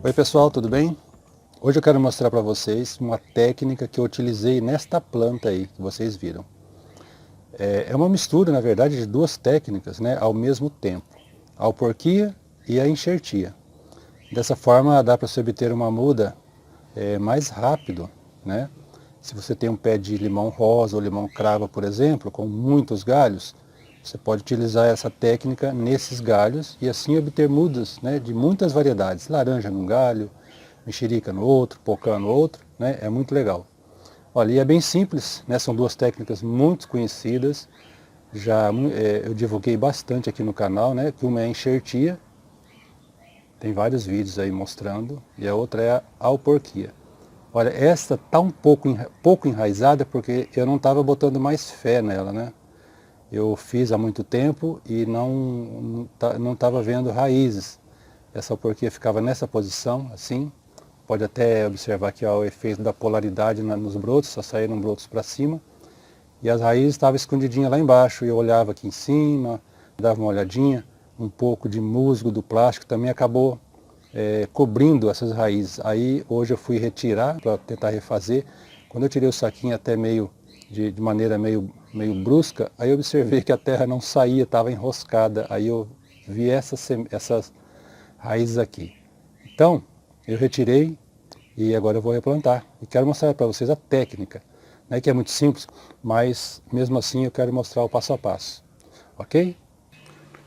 Oi pessoal, tudo bem? Hoje eu quero mostrar para vocês uma técnica que eu utilizei nesta planta aí, que vocês viram. É uma mistura, na verdade, de duas técnicas, né, ao mesmo tempo. A alporquia e a enxertia. Dessa forma dá para se obter uma muda mais rápido, né? Se você tem um pé de limão rosa ou limão cravo, por exemplo, com muitos galhos, você pode utilizar essa técnica nesses galhos e assim obter mudas, né, de muitas variedades. Laranja num galho, mexerica no outro, pocã no outro, né? É muito legal. Olha, e é bem simples, né? São duas técnicas muito conhecidas, eu divulguei bastante aqui no canal, né? Que uma é a enxertia, tem vários vídeos aí mostrando, e a outra é a alporquia. Olha, essa tá um pouco enraizada porque eu não estava botando mais fé nela, né? Eu fiz há muito tempo e não estava vendo raízes. Essa alporquia ficava nessa posição, assim. Pode até observar aqui ó, o efeito da polaridade nos brotos, só saíram brotos para cima. E as raízes estavam escondidinhas lá embaixo. E eu olhava aqui em cima, dava uma olhadinha. Um pouco de musgo do plástico também acabou cobrindo essas raízes. Aí hoje eu fui retirar para tentar refazer. Quando eu tirei o saquinho até de maneira meio brusca, aí eu observei que a terra não saía, estava enroscada. Aí eu vi essas raízes aqui. Então, eu retirei e agora eu vou replantar. E quero mostrar para vocês a técnica, né, que é muito simples, mas mesmo assim eu quero mostrar o passo a passo. Ok?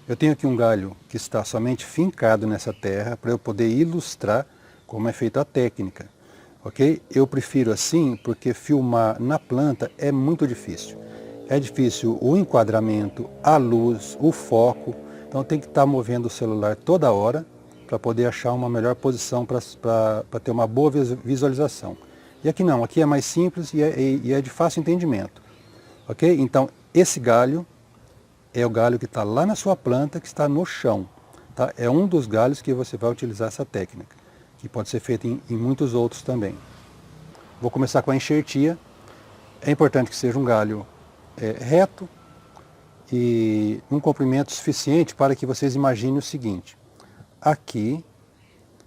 Eu tenho aqui um galho que está somente fincado nessa terra para eu poder ilustrar como é feita a técnica. Ok? Eu prefiro assim porque filmar na planta é muito difícil. É difícil o enquadramento, a luz, o foco. Então tem que estar movendo o celular toda hora para poder achar uma melhor posição para ter uma boa visualização. E aqui não, aqui é mais simples e é de fácil entendimento. Ok? Então esse galho é o galho que está lá na sua planta, que está no chão. Tá? É um dos galhos que você vai utilizar essa técnica, que pode ser feita em muitos outros também. Vou começar com a enxertia. É importante que seja um galho reto e um comprimento suficiente para que vocês imaginem o seguinte. Aqui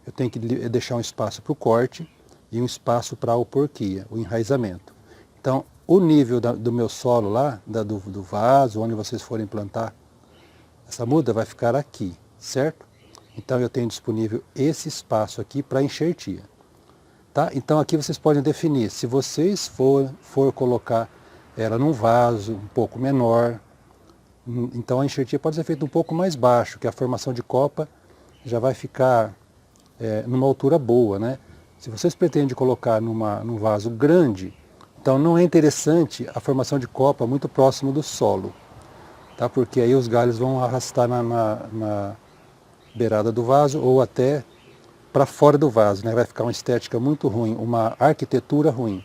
eu tenho que deixar um espaço para o corte e um espaço para a alporquia, o enraizamento. Então, o nível do meu solo lá, do vaso, onde vocês forem plantar, essa muda vai ficar aqui, certo? Então eu tenho disponível esse espaço aqui para enxertia. Tá? Então aqui vocês podem definir, se vocês for colocar ela num vaso um pouco menor, então a enxertia pode ser feita um pouco mais baixo, que a formação de copa já vai ficar numa altura boa, né? Se vocês pretendem colocar num vaso grande, então não é interessante a formação de copa muito próximo do solo, tá? Porque aí os galhos vão arrastar na beirada do vaso ou até para fora do vaso, né? Vai ficar uma estética muito ruim, uma arquitetura ruim.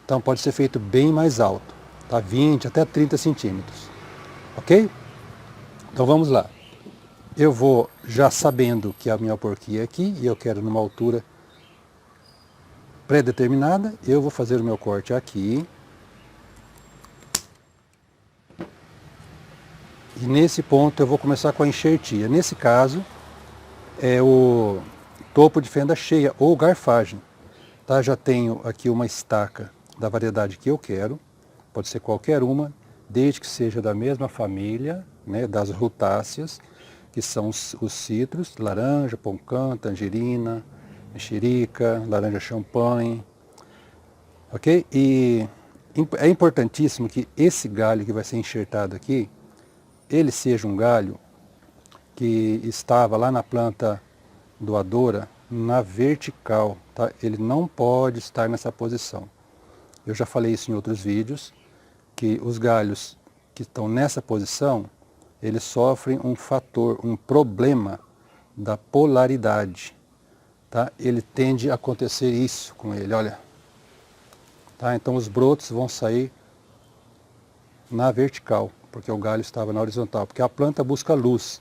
Então pode ser feito bem mais alto, tá? 20 até 30 centímetros, ok? Então vamos lá. Eu vou já sabendo que a minha alporquia é aqui e eu quero numa altura pré-determinada, eu vou fazer o meu corte aqui. E nesse ponto eu vou começar com a enxertia. Nesse caso, é o topo de fenda cheia ou garfagem. Tá? Já tenho aqui uma estaca da variedade que eu quero, pode ser qualquer uma, desde que seja da mesma família, né, das rutáceas, que são os citros, laranja, poncã, tangerina, mexerica, laranja champanhe, ok? E é importantíssimo que esse galho que vai ser enxertado aqui, ele seja um galho que estava lá na planta doadora na vertical, tá? Ele não pode estar nessa posição. Eu já falei isso em outros vídeos, que os galhos que estão nessa posição, eles sofrem um problema da polaridade, tá? Ele tende a acontecer isso com ele, olha. Tá? Então os brotos vão sair na vertical, porque o galho estava na horizontal, porque a planta busca luz.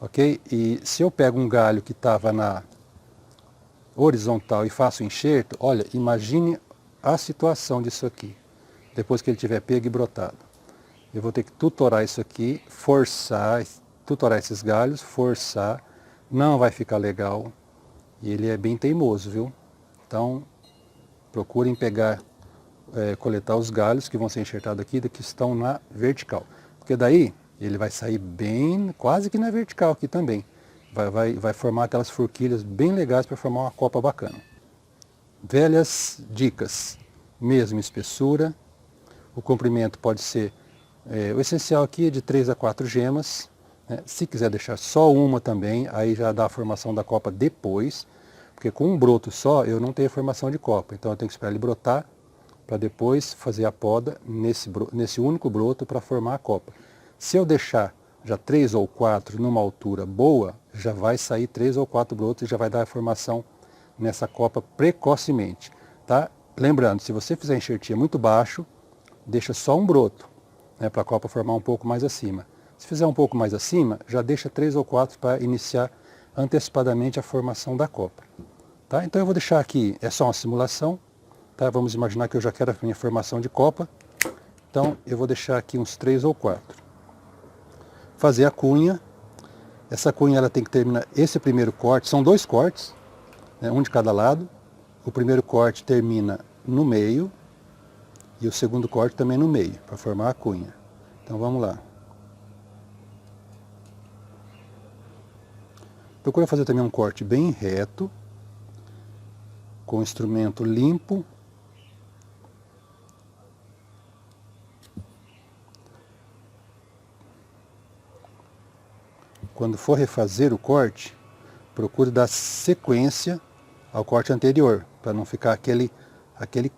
Ok? E se eu pego um galho que estava na horizontal e faço enxerto, olha, imagine a situação disso aqui, depois que ele tiver pego e brotado. Eu vou ter que tutorar isso aqui, tutorar esses galhos, forçar, não vai ficar legal, E ele é bem teimoso, viu? Então, procurem pegar, coletar os galhos que vão ser enxertados aqui, que estão na vertical. Porque daí ele vai sair bem, quase que na vertical aqui também. Vai formar aquelas forquilhas bem legais para formar uma copa bacana. Velhas dicas, mesma espessura, o comprimento pode ser, o essencial aqui é de 3 a 4 gemas, né? Se quiser deixar só uma também, aí já dá a formação da copa depois, porque com um broto só eu não tenho formação de copa, então eu tenho que esperar ele brotar, para depois fazer a poda nesse único broto para formar a copa. Se eu deixar já 3 ou 4 numa altura boa, já vai sair 3 ou 4 brotos e já vai dar a formação nessa copa precocemente, tá? Lembrando, se você fizer enxertia muito baixo, deixa só um broto, né, para a copa formar um pouco mais acima. Se fizer um pouco mais acima, já deixa 3 ou 4 para iniciar antecipadamente a formação da copa. Tá? Então eu vou deixar aqui, é só uma simulação, tá? Vamos imaginar que eu já quero a minha formação de copa, então eu vou deixar aqui uns 3 ou 4. Fazer a cunha, essa cunha ela tem que terminar, esse primeiro corte, são 2 cortes, né, um de cada lado. O primeiro corte termina no meio e o segundo corte também no meio, para formar a cunha. Então vamos lá. Procura fazer também um corte bem reto, com o instrumento limpo. Quando for refazer o corte, procure dar sequência ao corte anterior, para não ficar aquele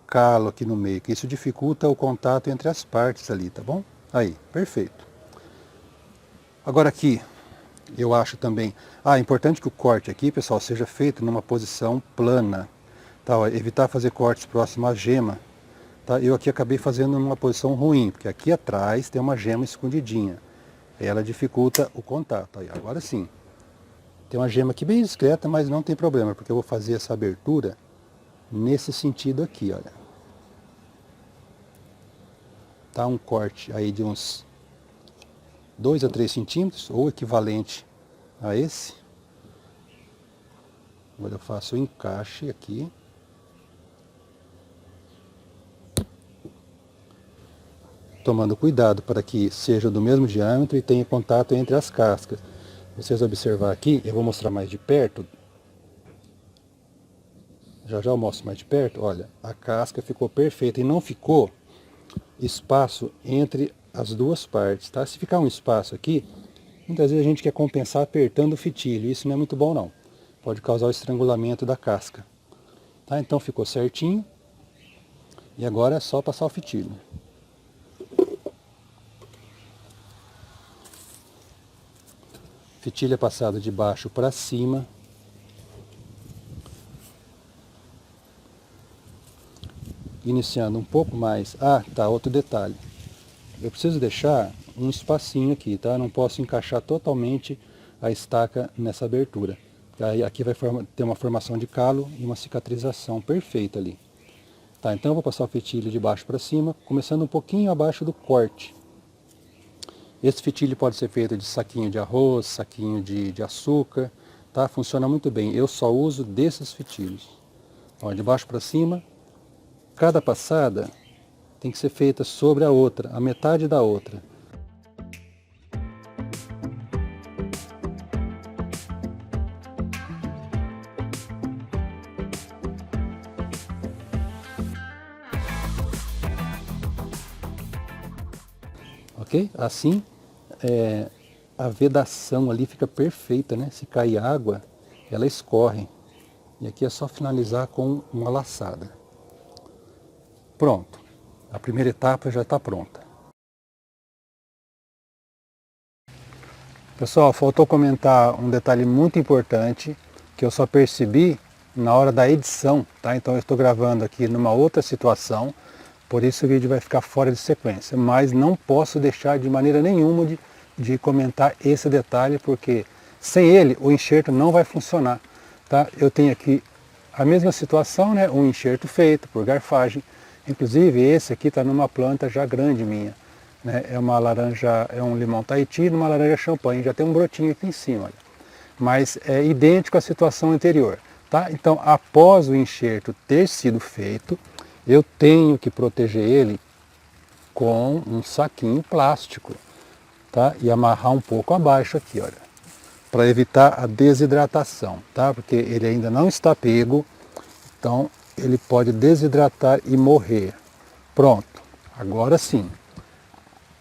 calo aqui no meio, que isso dificulta o contato entre as partes ali, tá bom? Aí, perfeito. Agora aqui, eu acho também, é importante que o corte aqui, pessoal, seja feito numa posição plana, tá? Ó, evitar fazer cortes próximos à gema, tá? Eu aqui acabei fazendo numa posição ruim, porque aqui atrás tem uma gema escondidinha, aí ela dificulta o contato. Aí, agora sim. Tem uma gema aqui bem discreta, mas não tem problema, porque eu vou fazer essa abertura nesse sentido aqui, olha. Tá um corte aí de uns 2 a 3 centímetros, ou equivalente a esse. Agora eu faço o encaixe aqui. Tomando cuidado para que seja do mesmo diâmetro e tenha contato entre as cascas. Vocês observar aqui, eu vou mostrar mais de perto. Já eu mostro mais de perto. Olha, a casca ficou perfeita e não ficou espaço entre as duas partes, tá? Se ficar um espaço aqui, muitas vezes a gente quer compensar apertando o fitilho. Isso não é muito bom não. Pode causar o estrangulamento da casca. Tá? Então ficou certinho. E agora é só passar o fitilho. Fitilho é passado de baixo para cima. Iniciando um pouco mais. Tá, outro detalhe. Eu preciso deixar um espacinho aqui, tá? Não posso encaixar totalmente a estaca nessa abertura. Aí aqui vai ter uma formação de calo e uma cicatrização perfeita ali. Tá, então eu vou passar o fitilho de baixo para cima, começando um pouquinho abaixo do corte. Esse fitilho pode ser feito de saquinho de arroz, saquinho de açúcar, tá? Funciona muito bem. Eu só uso desses fitilhos. Ó, de baixo para cima. Cada passada tem que ser feita sobre a outra, a metade da outra. Ok? Assim, a vedação ali fica perfeita, né? Se cair água, ela escorre. E aqui é só finalizar com uma laçada. Pronto. A primeira etapa já está pronta. Pessoal, faltou comentar um detalhe muito importante que eu só percebi na hora da edição, tá? Então eu estou gravando aqui numa outra situação, por isso o vídeo vai ficar fora de sequência, mas não posso deixar de maneira nenhuma de comentar esse detalhe, porque sem ele o enxerto não vai funcionar, tá? Eu tenho aqui a mesma situação, né? Um enxerto feito por garfagem, inclusive esse aqui está numa planta já grande minha. Né? É uma laranja, é um limão Tahiti numa laranja champanhe, já tem um brotinho aqui em cima, olha. Mas é idêntico à situação anterior. Tá? Então, após o enxerto ter sido feito, eu tenho que proteger ele com um saquinho plástico, tá? E amarrar um pouco abaixo aqui, olha, para evitar a desidratação, tá? Porque ele ainda não está pego, então ele pode desidratar e morrer. Pronto, agora sim.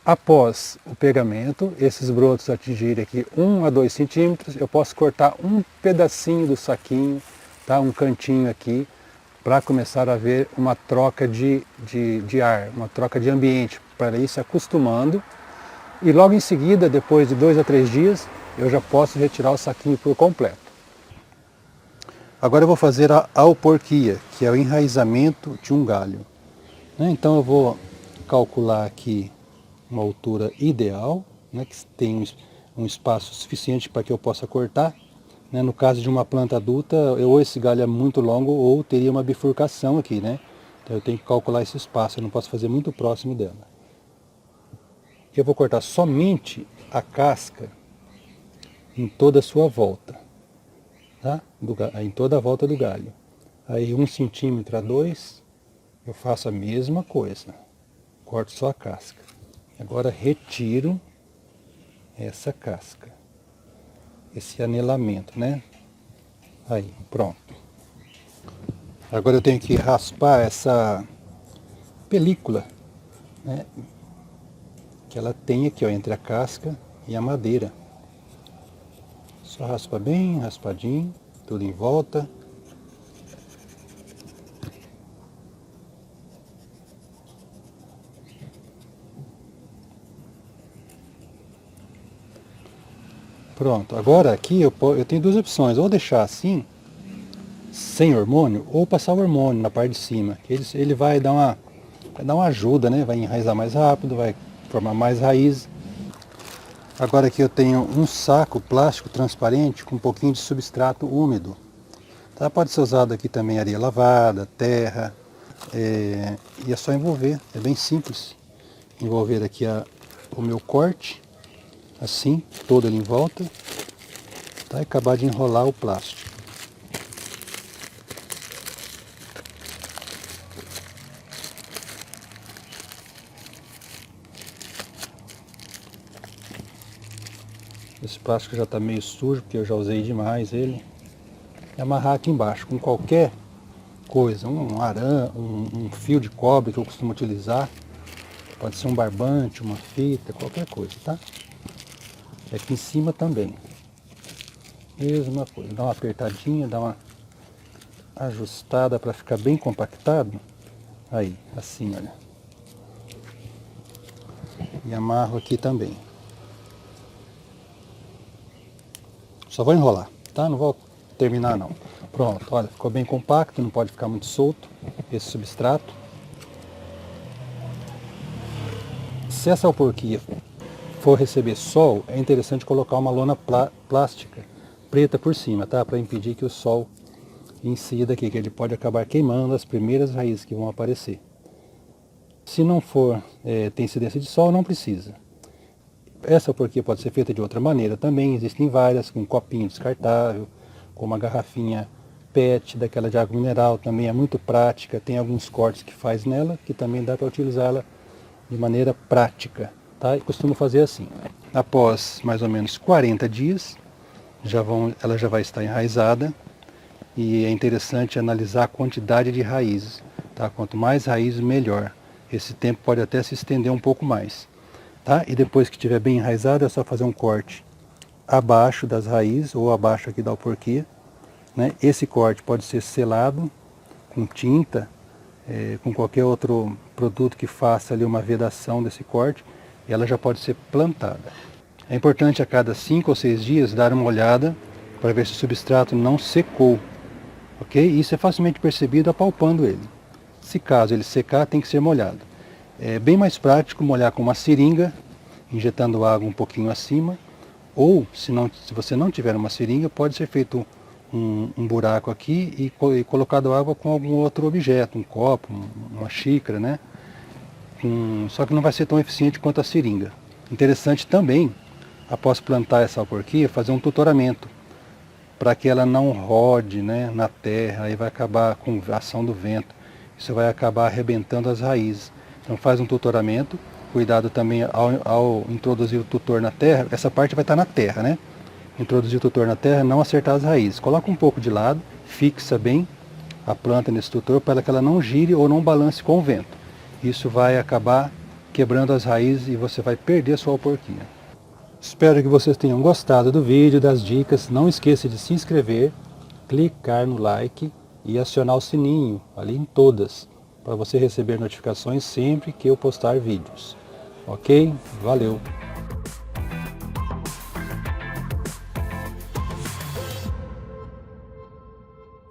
Após o pegamento, esses brotos atingirem aqui 1 a 2 centímetros, eu posso cortar um pedacinho do saquinho, tá? Um cantinho aqui, para começar a ver uma troca de ar, uma troca de ambiente, para ir se acostumando. E logo em seguida, depois de 2 a 3 dias, eu já posso retirar o saquinho por completo. Agora eu vou fazer a alporquia, que é o enraizamento de um galho. Então eu vou calcular aqui uma altura ideal, que tem um espaço suficiente para que eu possa cortar. No caso de uma planta adulta, ou esse galho é muito longo ou teria uma bifurcação aqui, Então eu tenho que calcular esse espaço, eu não posso fazer muito próximo dela. Eu vou cortar somente a casca em toda a sua volta, tá? Em toda a volta do galho. Aí 1 centímetro a 2, eu faço a mesma coisa, corto só a casca. Agora retiro essa casca, esse anelamento, Aí, pronto. Agora eu tenho que raspar essa película, que ela tem aqui, entre a casca e a madeira. Só raspa bem, raspadinho, tudo em volta. Pronto, agora aqui eu tenho duas opções, ou deixar assim, sem hormônio, ou passar o hormônio na parte de cima. Ele vai dar uma ajuda, Vai enraizar mais rápido, vai formar mais raiz. Agora aqui eu tenho um saco plástico transparente com um pouquinho de substrato úmido. Tá? Pode ser usado aqui também areia lavada, terra, e é só envolver, é bem simples. Envolver aqui o meu corte, assim, todo ele em volta, tá? E acabar de enrolar o plástico. Esse plástico já está meio sujo, porque eu já usei demais ele. E amarrar aqui embaixo com qualquer coisa, um arame, um fio de cobre que eu costumo utilizar. Pode ser um barbante, uma fita, qualquer coisa, tá? E aqui em cima também. Mesma coisa, dá uma apertadinha, dá uma ajustada para ficar bem compactado. Aí, assim, olha. E amarro aqui também. Só vou enrolar, tá? Não vou terminar não. Pronto, olha, ficou bem compacto, não pode ficar muito solto esse substrato. Se essa alporquia for receber sol, é interessante colocar uma lona plástica preta por cima, tá? Para impedir que o sol incida aqui, que ele pode acabar queimando as primeiras raízes que vão aparecer. Se não for, tem incidência de sol, não precisa. Essa alporquia pode ser feita de outra maneira também, existem várias, com um copinho descartável, com uma garrafinha PET, daquela de água mineral, também é muito prática, tem alguns cortes que faz nela, que também dá para utilizá-la de maneira prática, tá? E costumo fazer assim. Após mais ou menos 40 dias, ela já vai estar enraizada, e é interessante analisar a quantidade de raízes, tá? Quanto mais raízes, melhor. Esse tempo pode até se estender um pouco mais, tá? E depois que estiver bem enraizada, é só fazer um corte abaixo das raízes, ou abaixo aqui da alporquia, Esse corte pode ser selado com tinta, com qualquer outro produto que faça ali uma vedação desse corte, e ela já pode ser plantada. É importante a cada 5 ou 6 dias dar uma olhada para ver se o substrato não secou, ok? Isso é facilmente percebido apalpando ele. Se caso ele secar, tem que ser molhado. É bem mais prático molhar com uma seringa, injetando água um pouquinho acima, ou se você não tiver uma seringa, pode ser feito um buraco aqui e colocado água com algum outro objeto, um copo, uma xícara, só que não vai ser tão eficiente quanto a seringa. Interessante também, após plantar essa alporquia, fazer um tutoramento. para que ela não rode, né, na terra, aí vai acabar com a ação do vento, isso vai acabar arrebentando as raízes. Então faz um tutoramento, cuidado também ao introduzir o tutor na terra, essa parte vai estar na terra, né? Introduzir o tutor na terra, não acertar as raízes. Coloca um pouco de lado, fixa bem a planta nesse tutor para que ela não gire ou não balance com o vento. Isso vai acabar quebrando as raízes e você vai perder a sua alporquinha. Espero que vocês tenham gostado do vídeo, das dicas. Não esqueça de se inscrever, clicar no like e acionar o sininho ali em todas, para você receber notificações sempre que eu postar vídeos. Ok? Valeu!